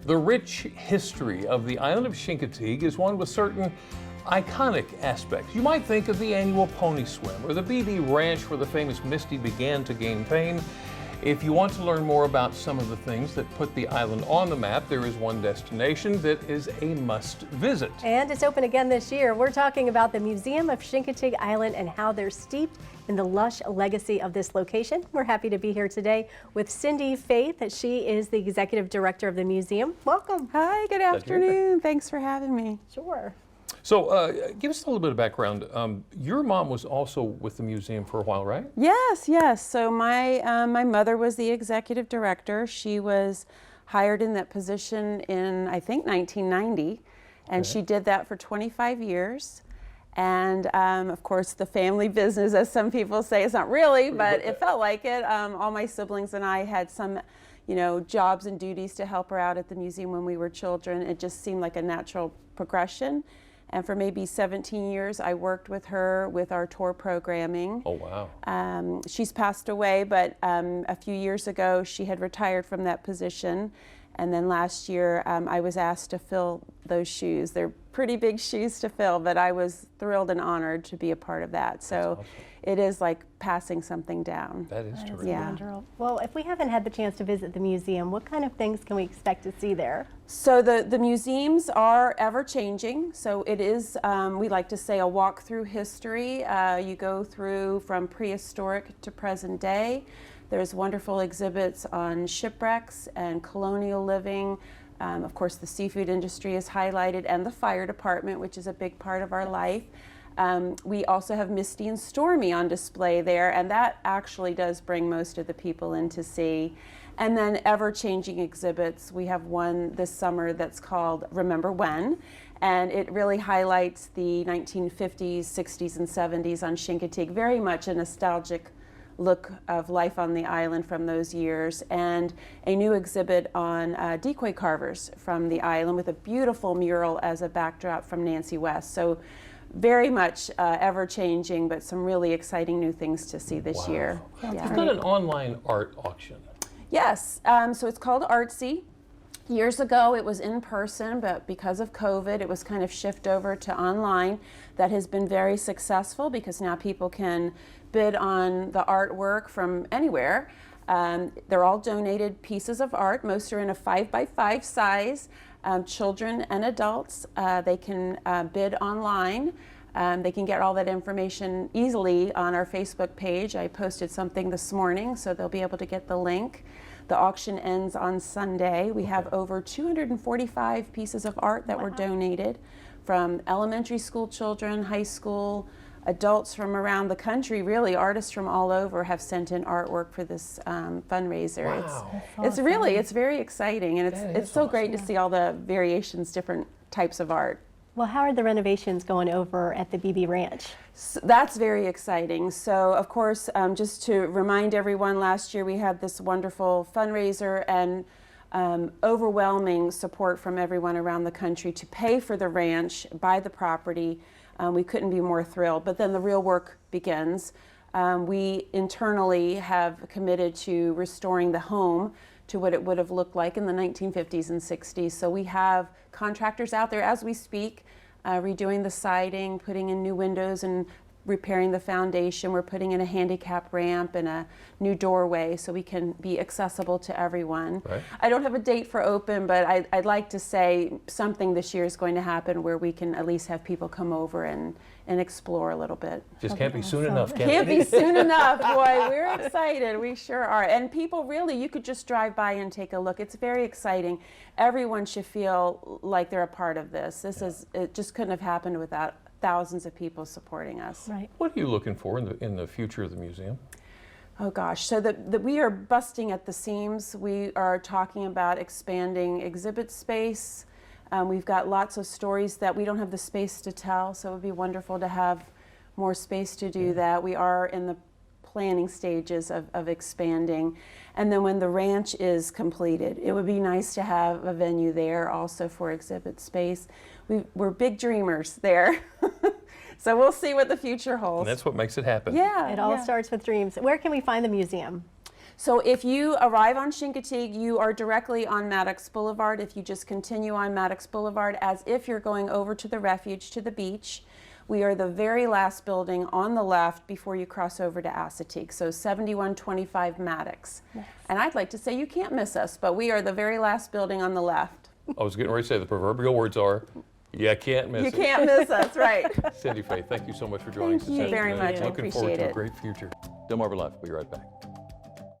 The rich history of the island of Chincoteague is one with certain iconic aspects. You might think of the annual pony swim or the Beebe Ranch where the famous Misty began to gain fame. If you want to learn more about some of the things that put the island on the map, there is one destination that is a must visit. And it's open again this year. We're talking about the Museum of Chincoteague Island and how they're steeped in the lush legacy of this location. We're happy to be here today with Cindy Faith. She is the executive director of the museum. Welcome. Hi, good afternoon. Thanks for having me. Sure. So give us a little bit of background. Your mom was also with the museum for a while, right? Yes. So my mother was the executive director. She was hired in that position in, I think, 1990, and she did that for 25 years. And of course, the family business, as some people say, it's not really, but it felt like it. All my siblings and I had some, jobs and duties to help her out at the museum when we were children. It just seemed like a natural progression. And for maybe 17 years, I worked with her with our tour programming. Oh, wow. She's passed away, but a few years ago, she had retired from that position. And then last year, I was asked to fill those shoes. They're pretty big shoes to fill, but I was thrilled and honored to be a part of that. So awesome. It is like passing something down. That is terrific. Yeah. Wonderful. Well, if we haven't had the chance to visit the museum, what kind of things can we expect to see there? So the museums are ever changing. So it is, we like to say, a walk through history. You go through from prehistoric to present day. There's wonderful exhibits on shipwrecks and colonial living. Of course, the seafood industry is highlighted, and the fire department, which is a big part of our life. We also have Misty and Stormy on display there, and that actually does bring most of the people in to see. And then ever-changing exhibits. We have one this summer that's called Remember When, and it really highlights the 1950s, 60s, and 70s on Chincoteague, very much a nostalgic look of life on the island from those years, and a new exhibit on decoy carvers from the island with a beautiful mural as a backdrop from Nancy West. So very much ever-changing, but some really exciting new things to see this year. You've got an online art auction. Yes, so it's called Artsy. Years ago it was in person, but because of COVID it was kind of shift over to online. That has been very successful because now people can bid on the artwork from anywhere. They're all donated pieces of art. Most are in a 5x5 size. Children and adults, they can bid online. They can get all that information easily on our Facebook page. I posted something this morning, so they'll be able to get the link. The auction ends on Sunday. We have over 245 pieces of art that were donated from elementary school children, high school, adults from around the country. Really, artists from all over have sent in artwork for this fundraiser. Wow. It's very exciting, and it's so great to see all the variations, different types of art. Well, how are the renovations going over at the Beebe Ranch? So that's very exciting. So, of course, just to remind everyone, last year we had this wonderful fundraiser and overwhelming support from everyone around the country to pay for the ranch, buy the property. We couldn't be more thrilled. But then the real work begins. We internally have committed to restoring the home to what it would have looked like in the 1950s and 60s. So we have contractors out there as we speak, redoing the siding, putting in new windows and repairing the foundation. We're putting in a handicap ramp and a new doorway so we can be accessible to everyone. Right. I don't have a date for open, but I'd like to say something this year is going to happen where we can at least have people come over and explore a little bit. Just can't be soon enough, can Can't it? be soon enough, boy. We're excited. We sure are. And people really, you could just drive by and take a look. It's very exciting. Everyone should feel like they're a part of this. It just couldn't have happened without thousands of people supporting us. Right. What are you looking for in the future of the museum? Oh gosh, so we are busting at the seams. We are talking about expanding exhibit space. We've got lots of stories that we don't have the space to tell, so it would be wonderful to have more space to do that. We are in the planning stages of expanding. And then when the ranch is completed, it would be nice to have a venue there also for exhibit space. We're big dreamers there. So we'll see what the future holds. And that's what makes it happen. Yeah. It all starts with dreams. Where can we find the museum? So if you arrive on Chincoteague, you are directly on Maddox Boulevard. If you just continue on Maddox Boulevard as if you're going over to the refuge, to the beach, we are the very last building on the left before you cross over to Assateague, so 7125 Maddox. Nice. And I'd like to say you can't miss us, but we are the very last building on the left. I was getting ready to say the proverbial words are, you can't miss it. You can't miss us, right. Cindy Faith, thank you so much for joining us. Thank you very much. I Looking forward appreciate to a it. great future. Delmarva Live, we'll be right back.